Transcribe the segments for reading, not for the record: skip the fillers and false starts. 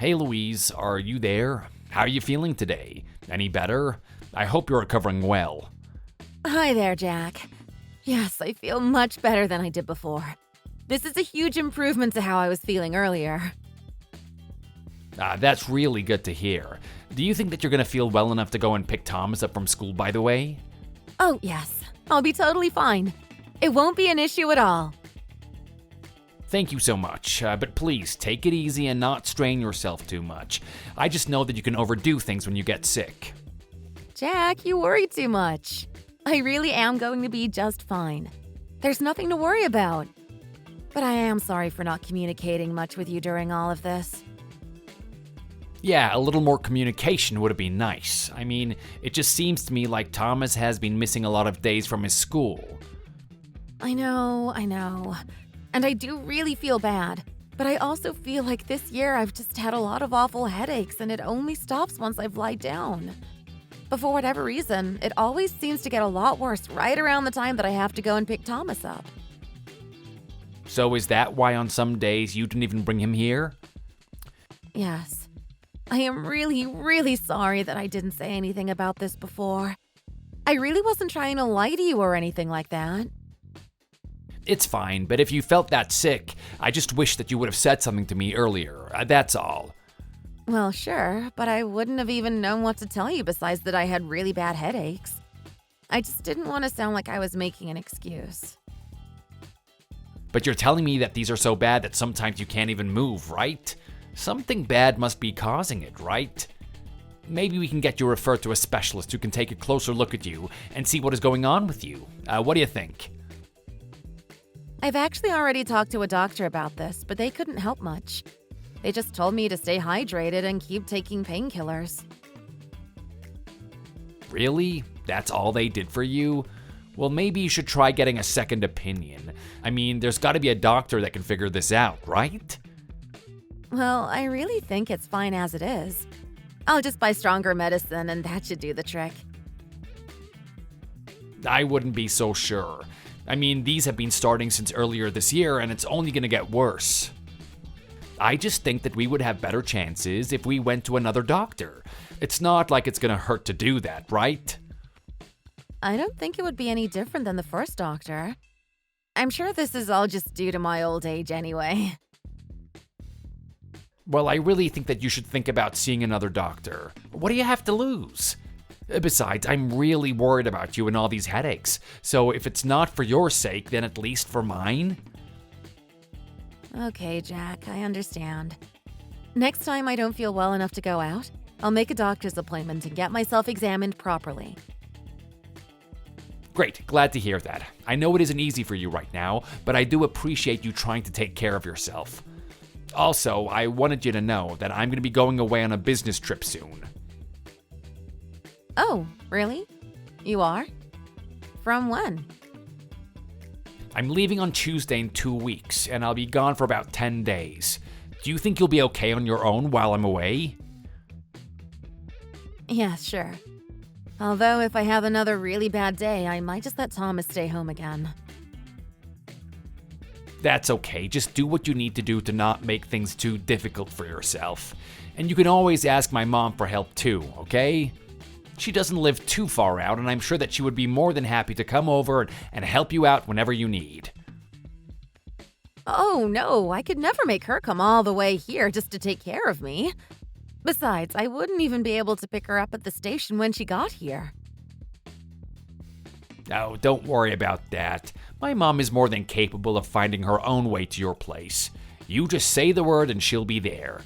Hey Louise, are you there? How are you feeling today? Any better? I hope you're recovering well. Hi there, Jack. Yes, I feel much better than I did before. This is a huge improvement to how I was feeling earlier. That's really good to hear. Do you think that you're going to feel well enough to go and pick Thomas up from school, by the way? Oh, yes. I'll be totally fine. It won't be an issue at all. Thank you so much, but please take it easy and not strain yourself too much. I just know that you can overdo things when you get sick. Jack, you worry too much. I really am going to be just fine. There's nothing to worry about. But I am sorry for not communicating much with you during all of this. Yeah, a little more communication would have been nice. I mean, it just seems to me like Thomas has been missing a lot of days from his school. I know. And I do really feel bad. But I also feel like this year I've just had a lot of awful headaches and it only stops once I've lied down. But for whatever reason, it always seems to get a lot worse right around the time that I have to go and pick Thomas up. So is that why on some days you didn't even bring him here? Yes. I am really sorry that I didn't say anything about this before. I really wasn't trying to lie to you or anything like that. It's fine, but if you felt that sick, I just wish that you would have said something to me earlier. That's all. Well, sure, but I wouldn't have even known what to tell you besides that I had really bad headaches. I just didn't want to sound like I was making an excuse. But you're telling me that these are so bad that sometimes you can't even move, right? Something bad must be causing it, right? Maybe we can get you referred to a specialist who can take a closer look at you and see what is going on with you. What do you think? I've actually already talked to a doctor about this, but they couldn't help much. They just told me to stay hydrated and keep taking painkillers. Really? That's all they did for you? Well, maybe you should try getting a second opinion. I mean, there's got to be a doctor that can figure this out, right? Well, I really think it's fine as it is. I'll just buy stronger medicine and that should do the trick. I wouldn't be so sure. I mean, these have been starting since earlier this year and it's only going to get worse. I just think that we would have better chances if we went to another doctor. It's not like it's going to hurt to do that, right? I don't think it would be any different than the first doctor. I'm sure this is all just due to my old age anyway. Well, I really think that you should think about seeing another doctor. What do you have to lose? Besides, I'm really worried about you and all these headaches. So if it's not for your sake, then at least for mine. Okay, Jack, I understand. Next time I don't feel well enough to go out, I'll make a doctor's appointment and get myself examined properly. Great, glad to hear that. I know it isn't easy for you right now, but I do appreciate you trying to take care of yourself. Also, I wanted you to know that I'm going to be going away on a business trip soon. Oh, really? You are? From when? I'm leaving on Tuesday in 2 weeks, and I'll be gone for about 10 days. Do you think you'll be okay on your own while I'm away? Yeah, sure. Although if I have another really bad day, I might just let Thomas stay home again. That's okay, just do what you need to do to not make things too difficult for yourself. And you can always ask my mom for help too, okay? She doesn't live too far out, and I'm sure that she would be more than happy to come over and help you out whenever you need. Oh no, I could never make her come all the way here just to take care of me. Besides, I wouldn't even be able to pick her up at the station when she got here. Oh, don't worry about that. My mom is more than capable of finding her own way to your place. You just say the word and she'll be there.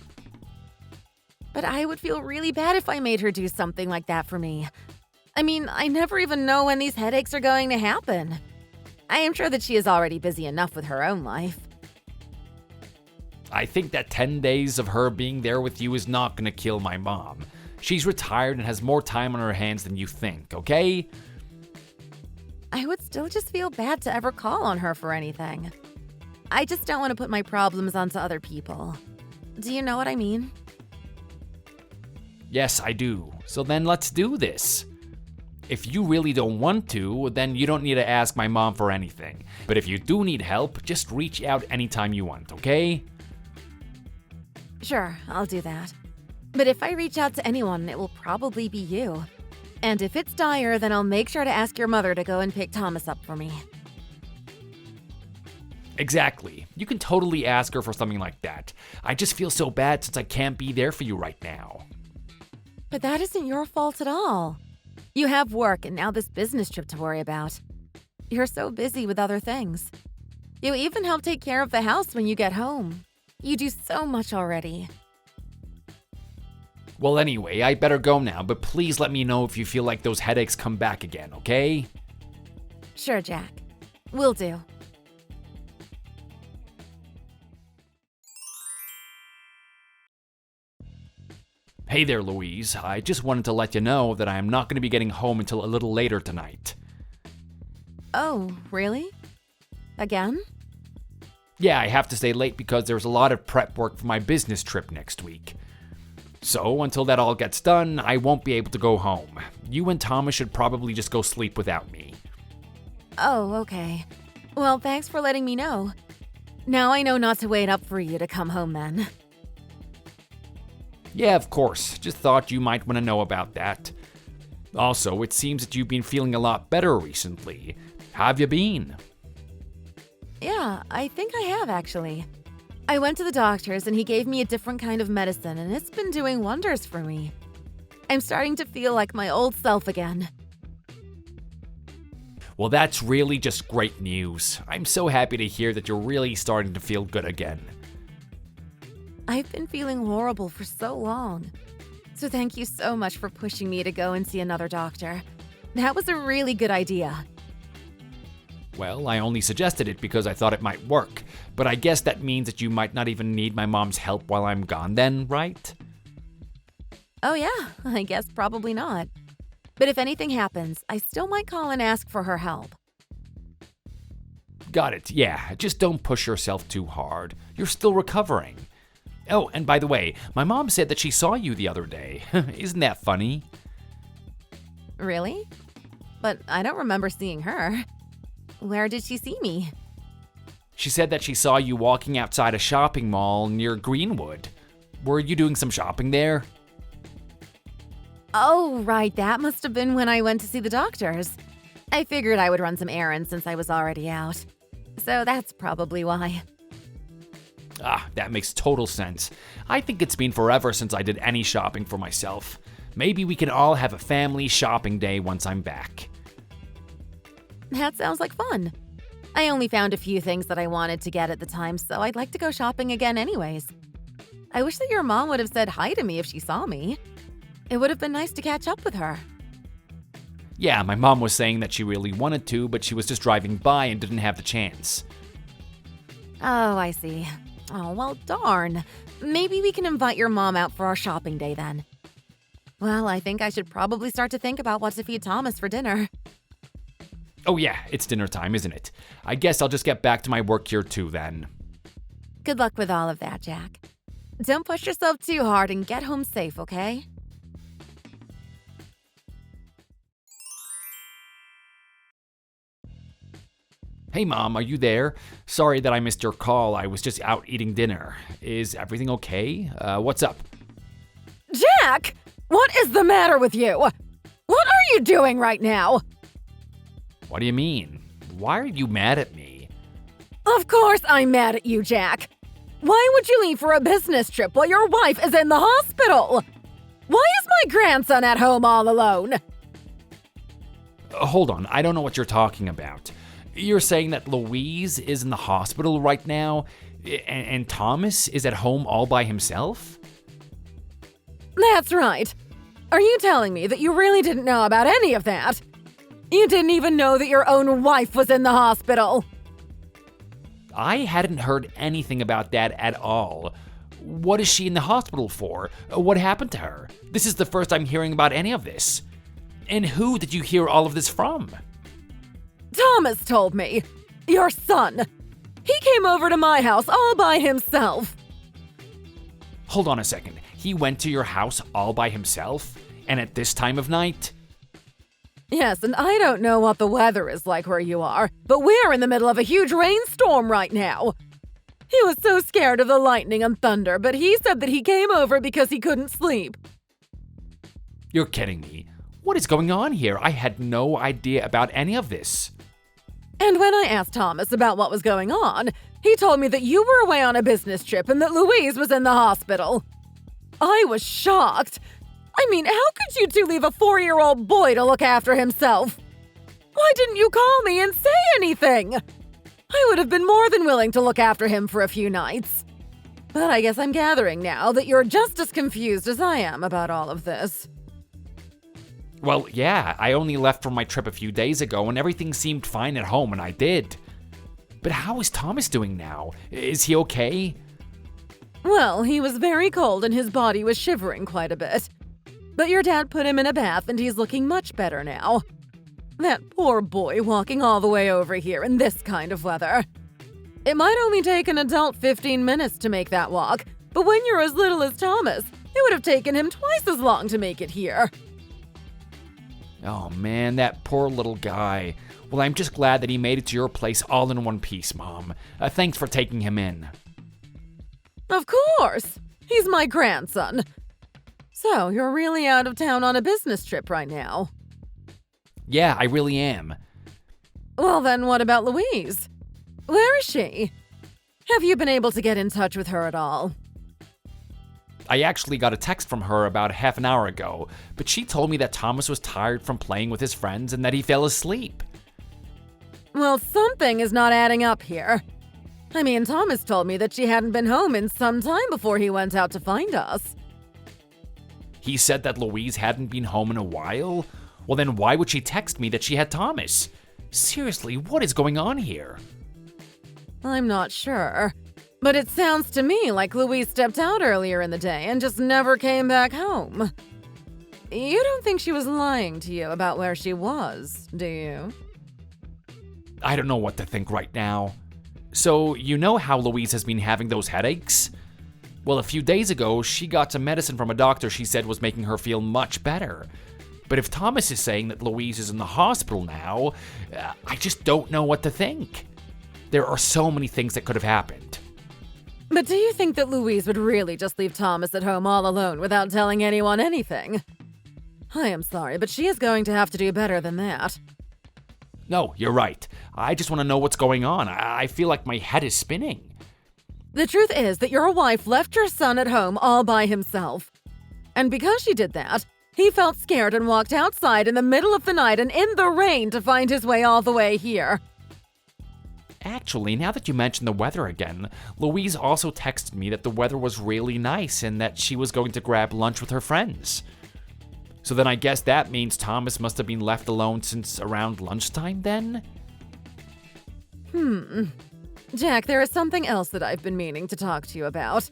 But I would feel really bad if I made her do something like that for me. I mean, I never even know when these headaches are going to happen. I am sure that she is already busy enough with her own life. I think that 10 days of her being there with you is not going to kill my mom. She's retired and has more time on her hands than you think, okay? I would still just feel bad to ever call on her for anything. I just don't want to put my problems onto other people. Do you know what I mean? Yes, I do. So then let's do this. If you really don't want to, then you don't need to ask my mom for anything. But if you do need help, just reach out anytime you want, okay? Sure, I'll do that. But if I reach out to anyone, it will probably be you. And if it's dire, then I'll make sure to ask your mother to go and pick Thomas up for me. Exactly. You can totally ask her for something like that. I just feel so bad since I can't be there for you right now. But that isn't your fault at all. You have work and now this business trip to worry about. You're so busy with other things. You even help take care of the house when you get home. You do so much already. Well, anyway, I better go now, but please let me know if you feel like those headaches come back again, okay? Sure, Jack. Will do. Hey there, Louise. I just wanted to let you know that I am not going to be getting home until a little later tonight. Oh, really? Again? Yeah, I have to stay late because there's a lot of prep work for my business trip next week. So, until that all gets done, I won't be able to go home. You and Thomas should probably just go sleep without me. Oh, okay. Well, thanks for letting me know. Now I know not to wait up for you to come home then. Yeah, of course. Just thought you might want to know about that. Also, it seems that you've been feeling a lot better recently. How have you been? Yeah, I think I have actually. I went to the doctor's and he gave me a different kind of medicine and it's been doing wonders for me. I'm starting to feel like my old self again. Well, that's really just great news. I'm so happy to hear that you're really starting to feel good again. I've been feeling horrible for so long. So thank you so much for pushing me to go and see another doctor. That was a really good idea. Well, I only suggested it because I thought it might work, but I guess that means that you might not even need my mom's help while I'm gone then, right? Oh yeah, I guess probably not. But if anything happens, I still might call and ask for her help. Got it, yeah. Just don't push yourself too hard. You're still recovering. Oh, and by the way, my mom said that she saw you the other day. Isn't that funny? Really? But I don't remember seeing her. Where did she see me? She said that she saw you walking outside a shopping mall near Greenwood. Were you doing some shopping there? Oh, right. That must have been when I went to see the doctors. I figured I would run some errands since I was already out. So that's probably why. Ah, that makes total sense. I think it's been forever since I did any shopping for myself. Maybe we can all have a family shopping day once I'm back. That sounds like fun. I only found a few things that I wanted to get at the time, so I'd like to go shopping again anyways. I wish that your mom would have said hi to me if she saw me. It would have been nice to catch up with her. Yeah, my mom was saying that she really wanted to, but she was just driving by and didn't have the chance. Oh, I see. Oh, well, darn. Maybe we can invite your mom out for our shopping day then. Well, I think I should probably start to think about what to feed Thomas for dinner. Oh yeah, it's dinner time, isn't it? I guess I'll just get back to my work here too then. Good luck with all of that, Jack. Don't push yourself too hard and get home safe, okay? Hey Mom, are you there? Sorry that I missed your call. I was just out eating dinner. Is everything okay? What's up? Jack! What is the matter with you? What are you doing right now? What do you mean? Why are you mad at me? Of course I'm mad at you, Jack. Why would you leave for a business trip while your wife is in the hospital? Why is my grandson at home all alone? Hold on, I don't know what you're talking about. You're saying that Louise is in the hospital right now, and Thomas is at home all by himself? That's right. Are you telling me that you really didn't know about any of that? You didn't even know that your own wife was in the hospital? I hadn't heard anything about that at all. What is she in the hospital for? What happened to her? This is the first I'm hearing about any of this. And who did you hear all of this from? Thomas told me. Your son. He came over to my house all by himself. Hold on a second. He went to your house all by himself? And at this time of night? Yes, and I don't know what the weather is like where you are, but we're in the middle of a huge rainstorm right now. He was so scared of the lightning and thunder, but he said that he came over because he couldn't sleep. You're kidding me. What is going on here? I had no idea about any of this. And when I asked Thomas about what was going on, he told me that you were away on a business trip and that Louise was in the hospital. I was shocked. I mean, how could you two leave a 4-year-old boy to look after himself? Why didn't you call me and say anything? I would have been more than willing to look after him for a few nights. But I guess I'm gathering now that you're just as confused as I am about all of this. Well, yeah, I only left from my trip a few days ago and everything seemed fine at home, and I did. But how is Thomas doing now? Is he okay? Well, he was very cold and his body was shivering quite a bit. But your dad put him in a bath and he's looking much better now. That poor boy walking all the way over here in this kind of weather. It might only take an adult 15 minutes to make that walk, but when you're as little as Thomas, it would have taken him twice as long to make it here. Oh man, that poor little guy. Well, I'm just glad that he made it to your place all in one piece, Mom. Thanks for taking him in. Of course! He's my grandson. So, you're really out of town on a business trip right now? Yeah, I really am. Well then, what about Louise? Where is she? Have you been able to get in touch with her at all? I actually got a text from her about half an hour ago, but she told me that Thomas was tired from playing with his friends and that he fell asleep. Well, something is not adding up here. I mean, Thomas told me that she hadn't been home in some time before he went out to find us. He said that Louise hadn't been home in a while? Well, then why would she text me that she had Thomas? Seriously, what is going on here? I'm not sure. But it sounds to me like Louise stepped out earlier in the day and just never came back home. You don't think she was lying to you about where she was, do you? I don't know what to think right now. So, you know how Louise has been having those headaches? Well, a few days ago, she got some medicine from a doctor she said was making her feel much better. But if Thomas is saying that Louise is in the hospital now, I just don't know what to think. There are so many things that could have happened. But do you think that Louise would really just leave Thomas at home all alone without telling anyone anything? I am sorry, but she is going to have to do better than that. No, you're right. I just want to know what's going on. I feel like my head is spinning. The truth is that your wife left your son at home all by himself. And because she did that, he felt scared and walked outside in the middle of the night and in the rain to find his way all the way here. Actually, now that you mention the weather again, Louise also texted me that the weather was really nice and that she was going to grab lunch with her friends. So then I guess that means Thomas must have been left alone since around lunchtime then? Jack, there is something else that I've been meaning to talk to you about.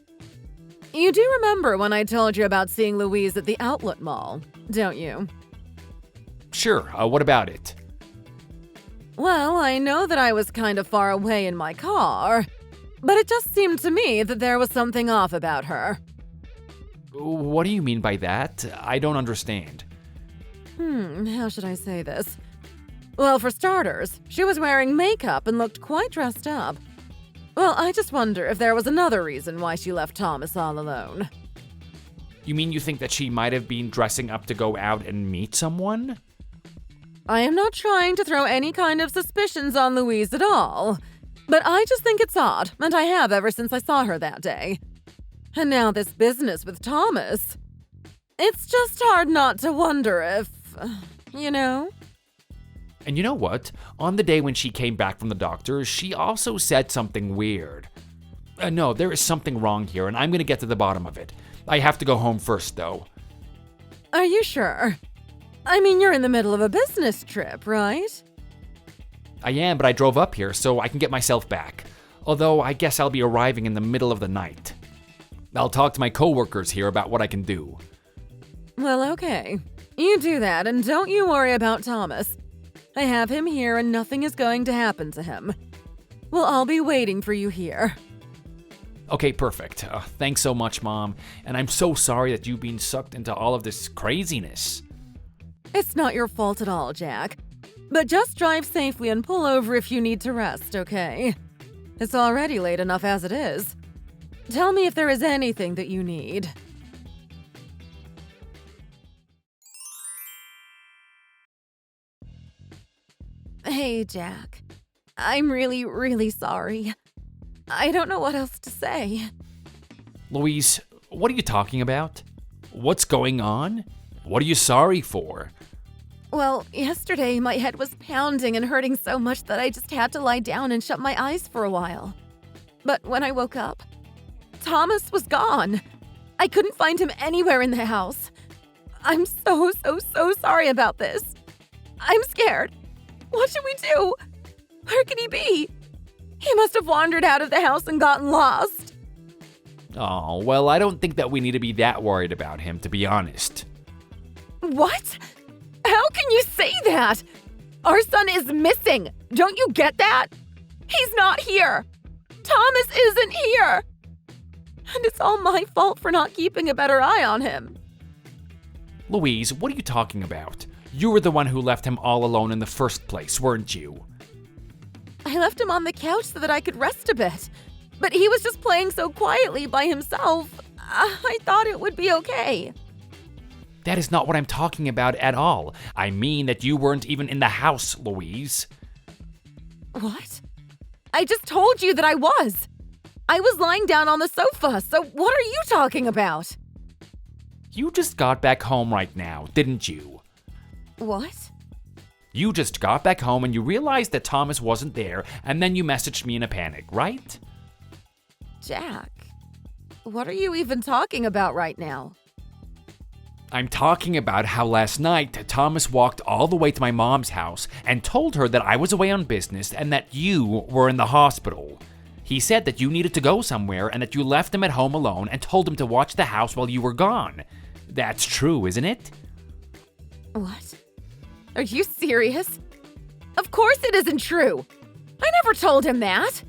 You do remember when I told you about seeing Louise at the outlet mall, don't you? Sure, what about it? Well, I know that I was kind of far away in my car, but it just seemed to me that there was something off about her. What do you mean by that? I don't understand. How should I say this? Well, for starters, she was wearing makeup and looked quite dressed up. Well, I just wonder if there was another reason why she left Thomas all alone. You mean you think that she might have been dressing up to go out and meet someone? I am not trying to throw any kind of suspicions on Louise at all, but I just think it's odd, and I have ever since I saw her that day. And now this business with Thomas. It's just hard not to wonder if, you know? And you know what? On the day when she came back from the doctor, she also said something weird. No, there is something wrong here, and I'm gonna get to the bottom of it. I have to go home first, though. Are you sure? I mean, you're in the middle of a business trip, right? I am, but I drove up here so I can get myself back. Although, I guess I'll be arriving in the middle of the night. I'll talk to my coworkers here about what I can do. Well, okay. You do that, and don't you worry about Thomas. I have him here, and nothing is going to happen to him. We'll all be waiting for you here. Okay, perfect. Thanks so much, Mom. And I'm so sorry that you've been sucked into all of this craziness. It's not your fault at all, Jack. But just drive safely and pull over if you need to rest, okay? It's already late enough as it is. Tell me if there is anything that you need. Hey, Jack. I'm really, really sorry. I don't know what else to say. Louise, what are you talking about? What's going on? What are you sorry for? Well, yesterday my head was pounding and hurting so much that I just had to lie down and shut my eyes for a while. But when I woke up, Thomas was gone. I couldn't find him anywhere in the house. I'm so sorry about this. I'm scared. What should we do? Where could he be? He must have wandered out of the house and gotten lost. Oh, well, I don't think that we need to be that worried about him, to be honest. What? How can you say that? Our son is missing. Don't you get that? He's not here. Thomas isn't here. And it's all my fault for not keeping a better eye on him. Louise, what are you talking about? You were the one who left him all alone in the first place, weren't you? I left him on the couch so that I could rest a bit. But he was just playing so quietly by himself. I thought it would be okay. That is not what I'm talking about at all. I mean that you weren't even in the house, Louise. What? I just told you that I was. I was lying down on the sofa, so what are you talking about? You just got back home right now, didn't you? What? You just got back home and you realized that Thomas wasn't there, and then you messaged me in a panic, right? Jack, what are you even talking about right now? I'm talking about how last night Thomas walked all the way to my mom's house and told her that I was away on business and that you were in the hospital. He said that you needed to go somewhere and that you left him at home alone and told him to watch the house while you were gone. That's true, isn't it? What? Are you serious? Of course it isn't true. I never told him that.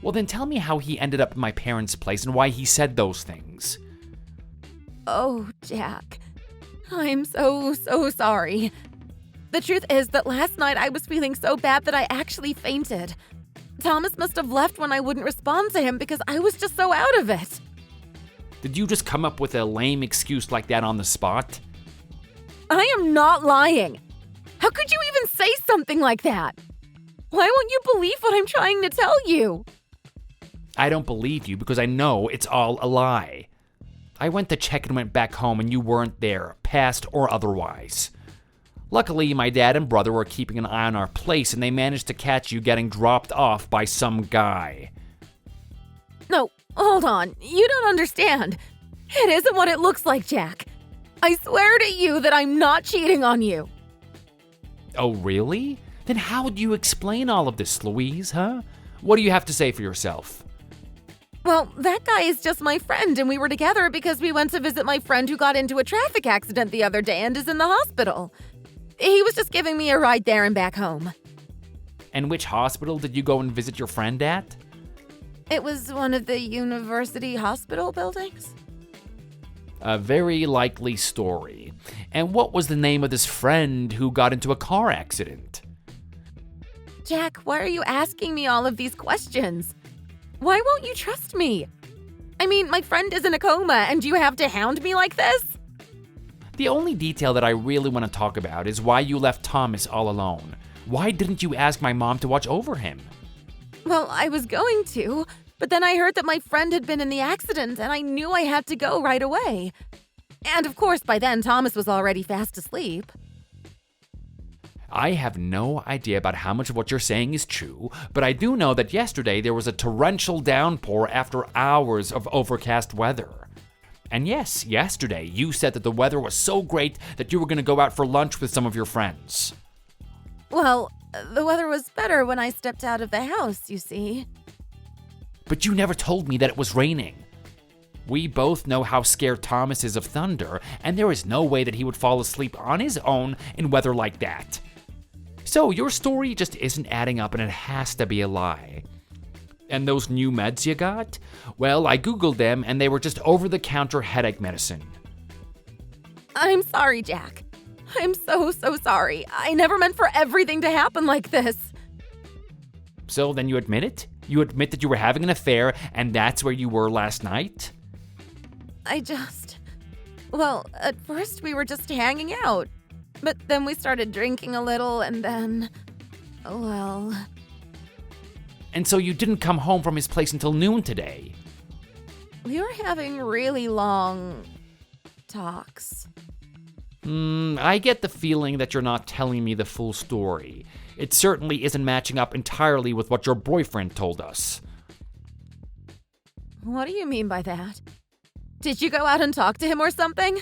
Well, then tell me how he ended up at my parents' place and why he said those things. Oh, Jack. I'm so sorry. The truth is that last night I was feeling so bad that I actually fainted. Thomas must have left when I wouldn't respond to him because I was just so out of it. Did you just come up with a lame excuse like that on the spot? I am not lying. How could you even say something like that? Why won't you believe what I'm trying to tell you? I don't believe you because I know it's all a lie. I went to check and went back home and you weren't there, past or otherwise. Luckily, my dad and brother were keeping an eye on our place and they managed to catch you getting dropped off by some guy. No, hold on. You don't understand. It isn't what it looks like, Jack. I swear to you that I'm not cheating on you. Oh, really? Then how do you explain all of this, Louise, huh? What do you have to say for yourself? Well, that guy is just my friend, and we were together because we went to visit my friend who got into a traffic accident the other day and is in the hospital. He was just giving me a ride there and back home. And which hospital did you go and visit your friend at? It was one of the university hospital buildings. A very likely story. And what was the name of this friend who got into a car accident? Jack, why are you asking me all of these questions? Why won't you trust me? I mean, my friend is in a coma, and you have to hound me like this? The only detail that I really want to talk about is why you left Thomas all alone. Why didn't you ask my mom to watch over him? Well, I was going to, but then I heard that my friend had been in the accident, and I knew I had to go right away. And of course, by then, Thomas was already fast asleep. I have no idea about how much of what you're saying is true, but I do know that yesterday there was a torrential downpour after hours of overcast weather. And yes, yesterday you said that the weather was so great that you were going to go out for lunch with some of your friends. Well, the weather was better when I stepped out of the house, you see. But you never told me that it was raining. We both know how scared Thomas is of thunder, and there is no way that he would fall asleep on his own in weather like that. So your story just isn't adding up and it has to be a lie. And those new meds you got? Well, I googled them and they were just over-the-counter headache medicine. I'm sorry, Jack. I'm so sorry. I never meant for everything to happen like this. So then you admit it? You admit that you were having an affair and that's where you were last night? Well, at first we were just hanging out. But then we started drinking a little and then, well... And so you didn't come home from his place until noon today? We were having really long talks. I get the feeling that you're not telling me the full story. It certainly isn't matching up entirely with what your boyfriend told us. What do you mean by that? Did you go out and talk to him or something?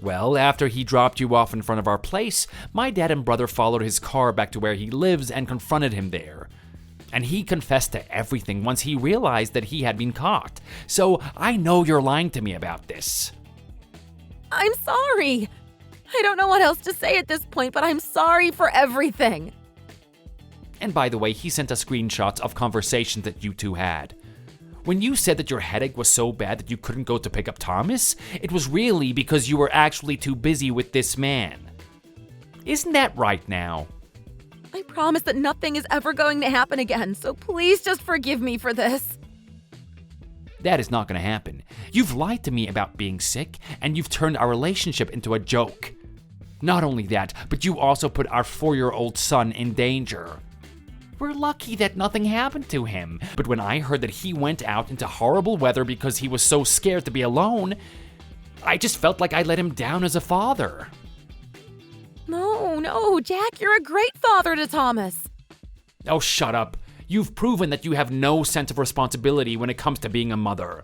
Well, after he dropped you off in front of our place, my dad and brother followed his car back to where he lives and confronted him there. And he confessed to everything once he realized that he had been caught. So I know you're lying to me about this. I'm sorry. I don't know what else to say at this point, but I'm sorry for everything. And by the way, he sent us screenshots of conversations that you two had. When you said that your headache was so bad that you couldn't go to pick up Thomas, it was really because you were actually too busy with this man. Isn't that right now? I promise that nothing is ever going to happen again, so please just forgive me for this. That is not going to happen. You've lied to me about being sick, and you've turned our relationship into a joke. Not only that, but you also put our 4-year-old son in danger. We're lucky that nothing happened to him, but when I heard that he went out into horrible weather because he was so scared to be alone, I just felt like I let him down as a father. No, Jack, you're a great father to Thomas. Oh, shut up. You've proven that you have no sense of responsibility when it comes to being a mother.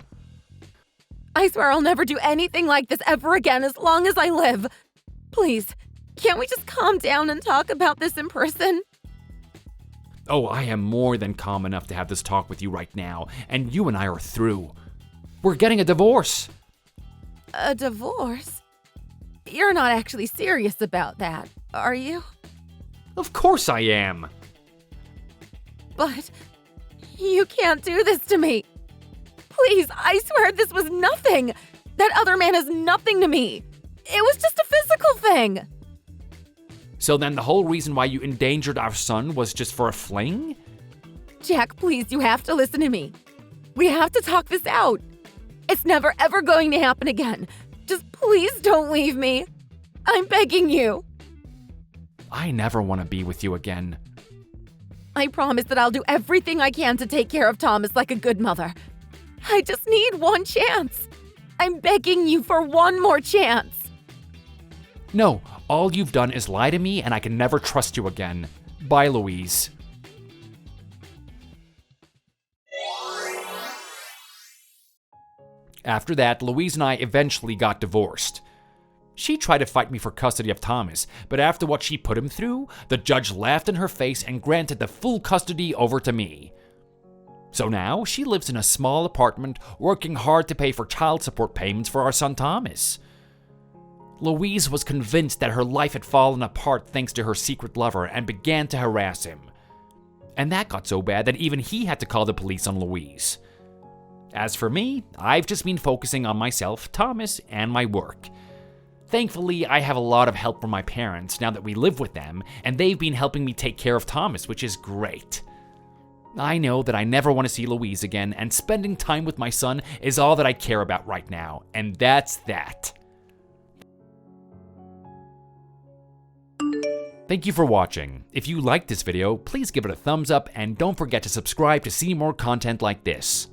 I swear I'll never do anything like this ever again as long as I live. Please, can't we just calm down and talk about this in person? Oh, I am more than calm enough to have this talk with you right now, and you and I are through. We're getting a divorce. A divorce? You're not actually serious about that, are you? Of course I am. But you can't do this to me. Please, I swear this was nothing. That other man is nothing to me. It was just a physical thing. So then the whole reason why you endangered our son was just for a fling? Jack, please, you have to listen to me. We have to talk this out. It's never ever going to happen again. Just please don't leave me. I'm begging you. I never want to be with you again. I promise that I'll do everything I can to take care of Thomas like a good mother. I just need one chance. I'm begging you for one more chance. No, all you've done is lie to me and I can never trust you again. Bye, Louise. After that, Louise and I eventually got divorced. She tried to fight me for custody of Thomas, but after what she put him through, the judge laughed in her face and granted the full custody over to me. So now, she lives in a small apartment, working hard to pay for child support payments for our son Thomas. Louise was convinced that her life had fallen apart thanks to her secret lover and began to harass him. And that got so bad that even he had to call the police on Louise. As for me, I've just been focusing on myself, Thomas, and my work. Thankfully, I have a lot of help from my parents now that we live with them, and they've been helping me take care of Thomas, which is great. I know that I never want to see Louise again, and spending time with my son is all that I care about right now, and that's that. Thank you for watching. If you liked this video, please give it a thumbs up and don't forget to subscribe to see more content like this.